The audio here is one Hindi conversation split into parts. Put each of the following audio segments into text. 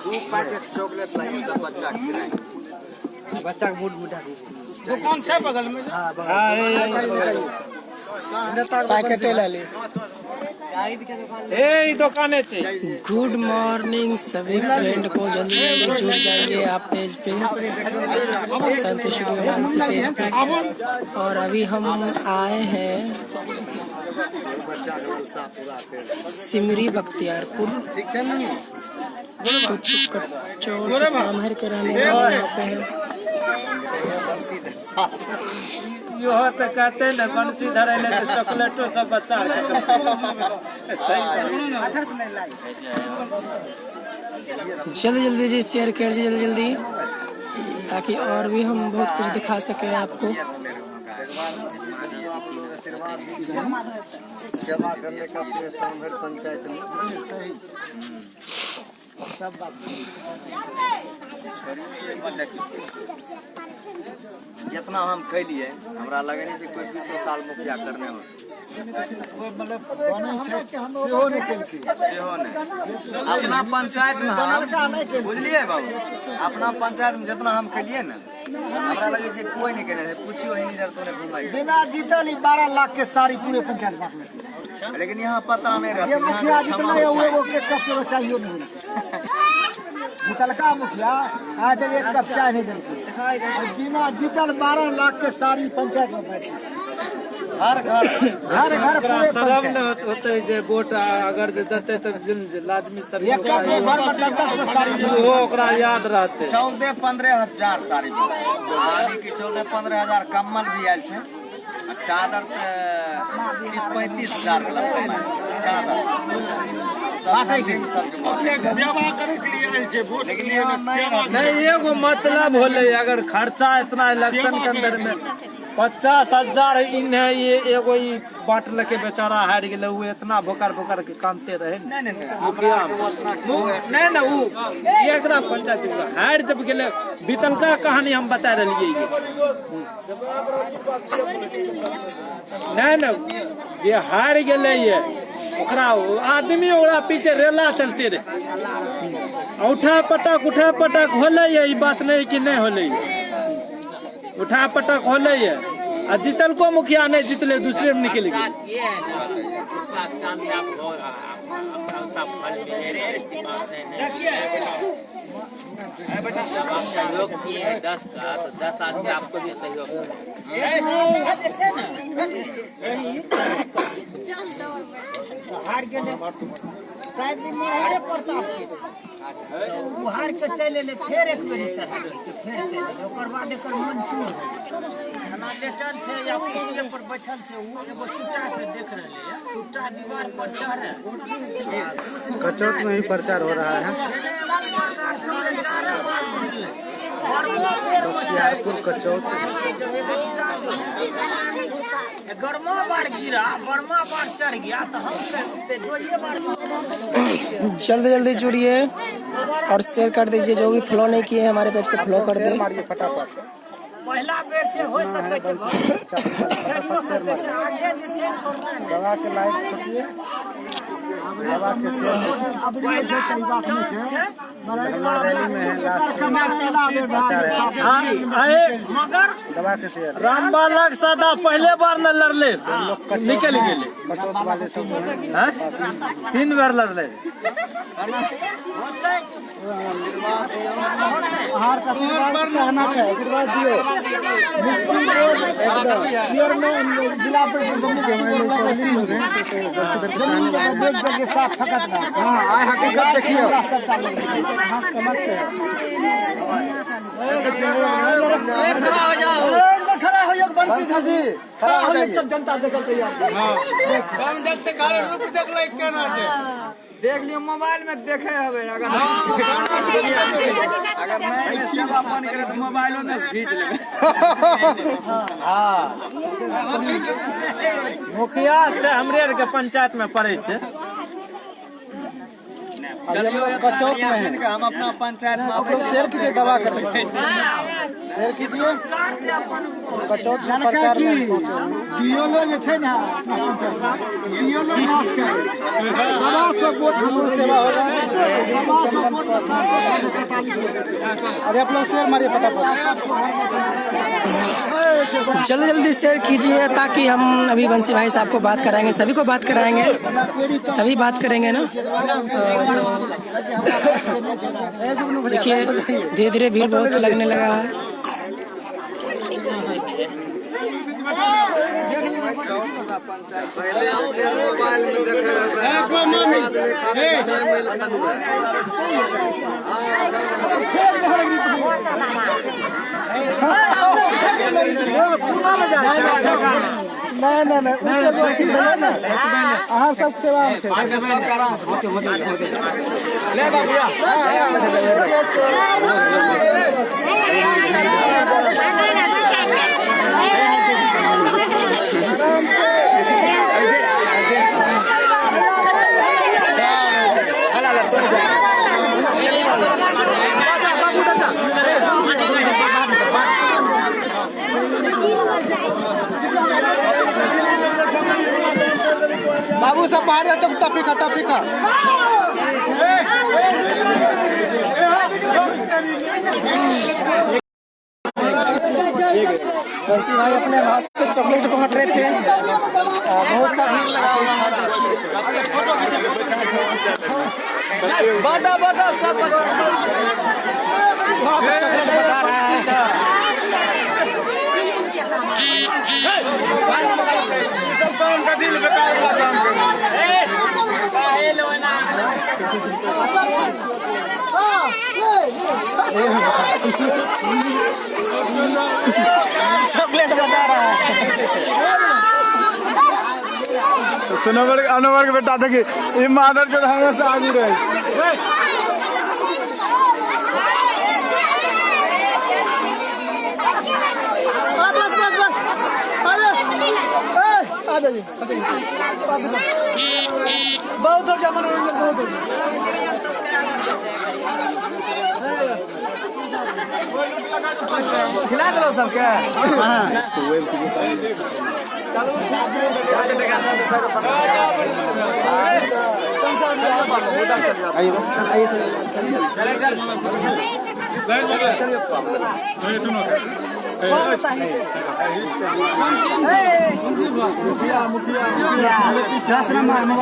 2 पैकेट चॉकलेट लाइए सब बच्चा खिलाएंगे। बच्चा का मूड मुठा दुकान है बगल में। हाँ पैकेट ले ली। दुकान है। गुड मॉर्निंग सभी फ्रेंड को, जल्दी जल्दी जुड़ जाइए आप पेज पे, संतोष पेज पे। और अभी हम आए हैं सिमरी बख्तियारपुर, कुछ कच्चोट सामहर के रहने वाले यहाँ पे हैं। यो तो कहते हैं ना बंसी धरे ले तो चॉकलेटो सब बच्चा जल्दी जल्दी जी शेयर कर दीजिए जल्दी जल्दी, ताकि और भी हम बहुत कुछ दिखा सके आपको। सेवा करने का पूरे सामहर पंचायत में सब बात जितना हम कैलिए हमरा लगे नहीं कोई 20 साल मुखिया करने हो मतलब अपना पंचायत में हम बुझलिए बाबू, अपना पंचायत में जितना हम खेलिए ना हमरा लगे कोई नहीं करे, पूछियो ही नहीं तो घुमाई बिना जीतल 12 लाख के साड़ी पूरे पंचायत बांट लेते। लेकिन यहाँ पता नहीं रहता मुखिया जितना है वो के कप के चाहिए नहीं जीतलका मुखिया आज एक कप चाय नहीं देते। बिना जीतल 12 लाख के साड़ी पंचायत में बांट हर घर शर्म न होते जे वोट अगर देते तो आदमी सब ओकरा याद रहते। 14-15 हजार साड़ी आदमी की 14-15 हजार कम्बल भी आयल छे, चादर 30-35 हजार चादर नहीं एगो मतलब होले। अगर खर्चा इतना इलेक्शन के अंदर में 50 हजार इन्हें ये एगो बांटल के बेचारा हार गए, वो इतना भोकर भोकर के कामते रहे मुखिया नहीं ना वो एकरा पंचायत हार जब गए बीतलका कहानी हम बता रही नहीं ना जे हार गए ये ओकरा आदमी ओकरा पीछे रेला चलते रहे, उठा पटक होले ये बात नहीं कि नहीं होले, उठा पटक होले ये आ जीतल को मुखिया नहीं जीतले दूसरे में निकल गए। सहयोग किए 10 का तो 10 आदमी आपको भी सहयोग हार के चले ले फिर एक बेर चढ़ा फिर चले ओकर बाद एकर मन चूर खाना लेटल छे या कुर्सी पर बैठल छे, वो एगो चुट्टा के देख रहले है, चुट्टा दीवार पर चढ़े कचौत में ही प्रचार हो रहा है। बख्तियारपुर कचौत गरमा बार गिरा, बर्मा बार चढ़ गया तो हम कहते दो ये बार जल्दी जल्दी जुड़िए और शेयर कर दीजिए। जो भी फॉलो नहीं किए हमारे पेज को फॉलो कर दे। फटाफट पहला बेर से हो सके छे आगे जे छे दवा के लाइक करिए, दवा के शेयर अब ये बात नहीं छे मगर दवा के शेयर राम बालक सदा पहले बार न लड़ले निकल गए 3 बार लड़ले। हार का कहना है आशीर्वाद दियो जिला परिषद जमीन साफ फकत ना आए हकीकत देखियो सबटा खड़ा हो जाओ बंसी जी, खड़ा हो सब जनता देखल तैयार कम जनता काले रूप देख ले केना दे देख लियो मोबाइल में देखे हवे। अगर मैं सेवा पानी करे तो मोबाइलो में खींच ले। हां मुखिया से हमरे के पंचायत में पड़े थे। चलियो कचौत में हम अपना पंचायत में शेयर कीजिए, दवा कर शेयर कीजिए। कचौत प्रचार में दियोलो जे छै ना दियोलो नाश करे सवा सौ वोट हमरो सेवा होगा सवा सौ वोट अरे आप लोग शेयर मारिए फटाफट जल्दी जल्दी शेयर कीजिए ताकि हम अभी बंसी भाई साहब को बात कराएंगे, सभी को बात कराएंगे, सभी बात करेंगे ना। तो देखिए धीरे धीरे भीड़ बहुत लगने लगा है। पहले अपने मोबाइल में देखे अहाँ सब सेवा बाबू सब बाहर टॉपिक बंसी भाई अपने हाथ से चॉकलेट बांट रहे थे, बहुत सा भीड़ लगा हुआ है। बाटा सब चॉकलेट बता रहा है। सब काम का दिल बताएगा काम चॉकलेट बता रहा है। सुनोवर अनोवर के बेटा देखिए ये मादर जो हमेशा आगे रहे बहुत हो गया मनोरंजन बहुत हो गया। खिला दो सबके।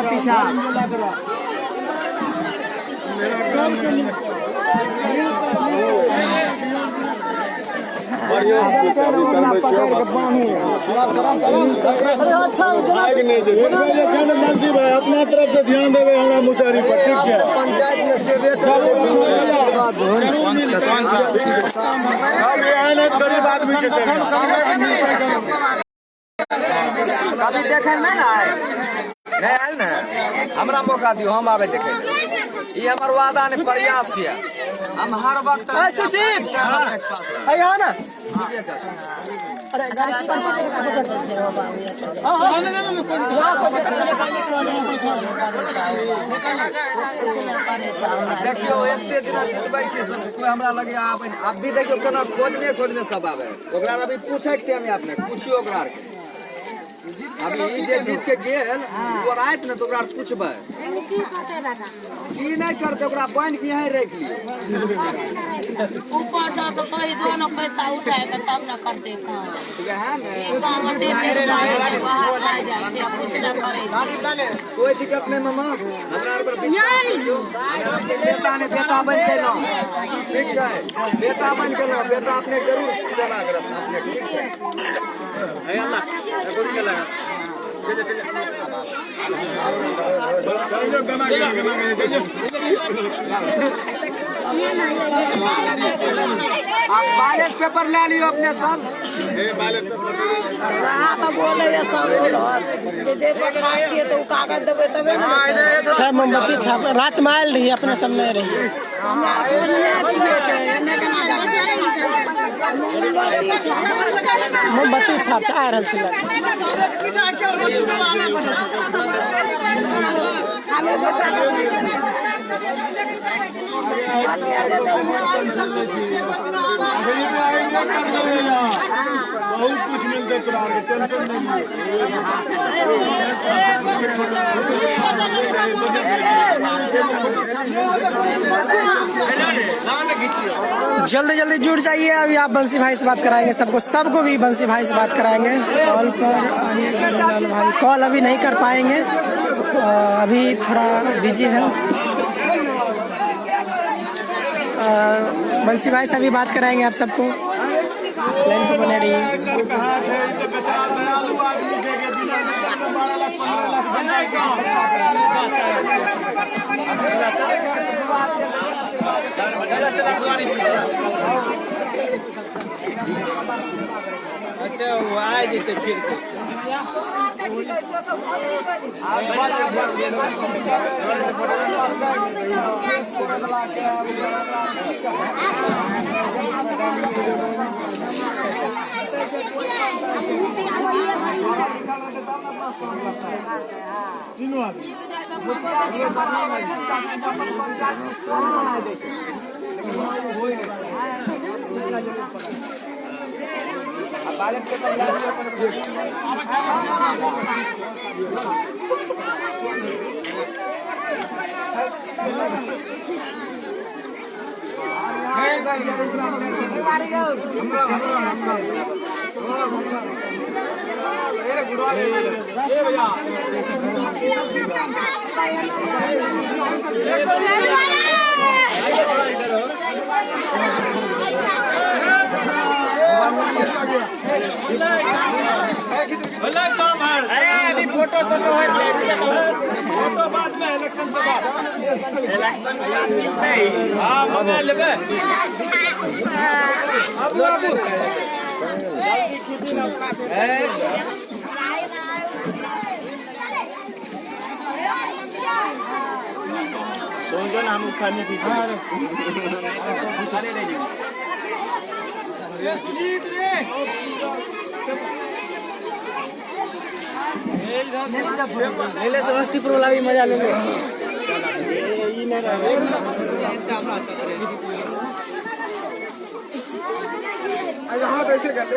पीछा अपना तरफ से ध्यान देवे हमरा मुशारी पर ठीक है। पंचायत में सेवे गरीब आदमी कभी देखे नहीं आयल ने हमरा मौका दियो, हम आवे देखे। ये हमर वादा ने प्रयास है, हम हर वक्त सुशील आया ना। देखियो एते दिन चितबै छै सब कोई हमरा लगे आबै अब भी देखियो केना खोजने सब आवे। ओकरा अभी पूछे के टाइम अपने पूछियो ओकरा के अभी ई जे जीत के गेल वो रात ने तो ओकरा पूछबै की नहीं करते ओकरा बन के यहीं रख ली ऊपर से तो कहीं दोनों पैसा उठाए के तब न करते काम। ठीक है ना काम दे बाहर आ जाए कुछ न करे। कोई दिक्कत नहीं मामा, हमरा पर बेटा ने बेटा बन के ना ठीक है, बेटा बन के ना बेटा अपने जरूर सेवा करत अपने ठीक है। है अल्लाह गोरी के लगा आप बैलेट पेपर ले लियो अपने सब। वहाँ तो बोले सब जे प्रकार से तो कागज देवे तबे ना। छह मोमबत्ती छाप रात में आयल रही, अपने सब में रही। मोमबत्ती छाप आ रहल छल। हमें बहुत कुछ मिलते तोरा टेंशन जल्दी जल्दी जुड़ जाइए। अभी आप बंसी भाई से बात कराएंगे सबको भी बंसी भाई से बात कराएंगे। कॉल पर आइए जलाल भाई, कॉल अभी नहीं कर पाएंगे, अभी थोड़ा बिजी है। बंसी भाई से अभी बात कराएंगे आप सबको। लाइन पे बने रहिए। अच्छा वो आए जैसे फिर अभी फोटो तो फोटो बाद में इलेक्शन के बाद हाँ बना लेबे अब दोनों हम खाने पीछे सुजीत रे ले समस्तीपुर वाला भी मजा ले ले। हाँ कैसे करते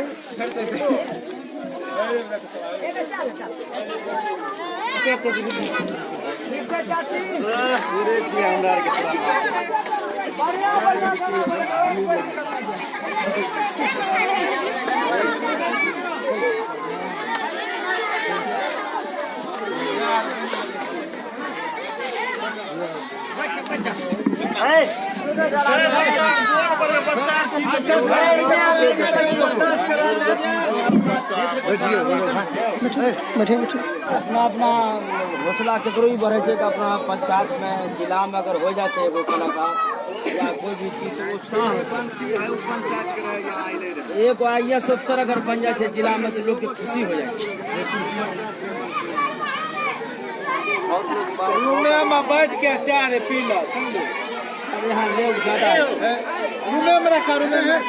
बैठे अपना अपना हौसला केकरो भी बढ़े छै कि अपना पंचायत में जिला में अगर हो जाए एगो कलाकार या कोई भी चीज तो एक आइए अफसर अगर बन जाए जिला में तो लोग के खुशी हो जाए। में बैठ के चाय पी लो समझो। अब यहाँ लोग ज्यादा है रूमे में रखा रूमे में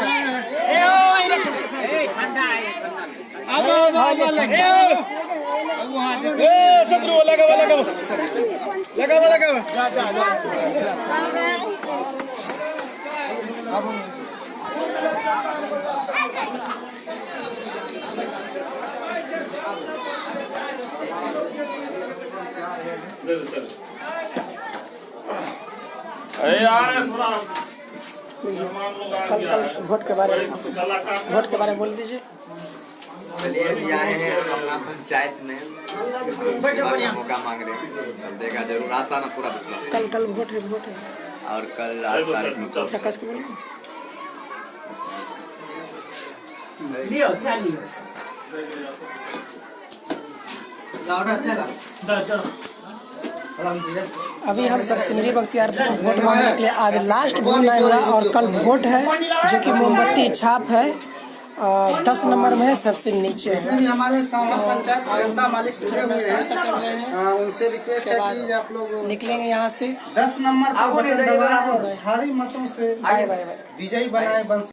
अब लगे शत्रु लगा कल वोट के बारे में बोल दीजिए। चलिए अभी आए हैं अपना पंचायत में मौका मांग रहे हैं, सब देगा जरूर, आसान पूरा विश्वास। कल वोट है और कल 8 तारीख में प्रकाश को बोलो। अभी हम सब सिमरी बख्तियारपुर वोट मांगने के लिए आज लास्ट वोट आए हुआ और कल वोट है जो कि मोमबत्ती छाप है 10 नंबर में है, सबसे नीचे है। हमारे पंचायत मालिक कर रहे हैं, उनसे रिक्वेस्ट है कि आप लोग निकलेंगे यहाँ से 10 नंबर पर भारी मतों से विजयी बनाए।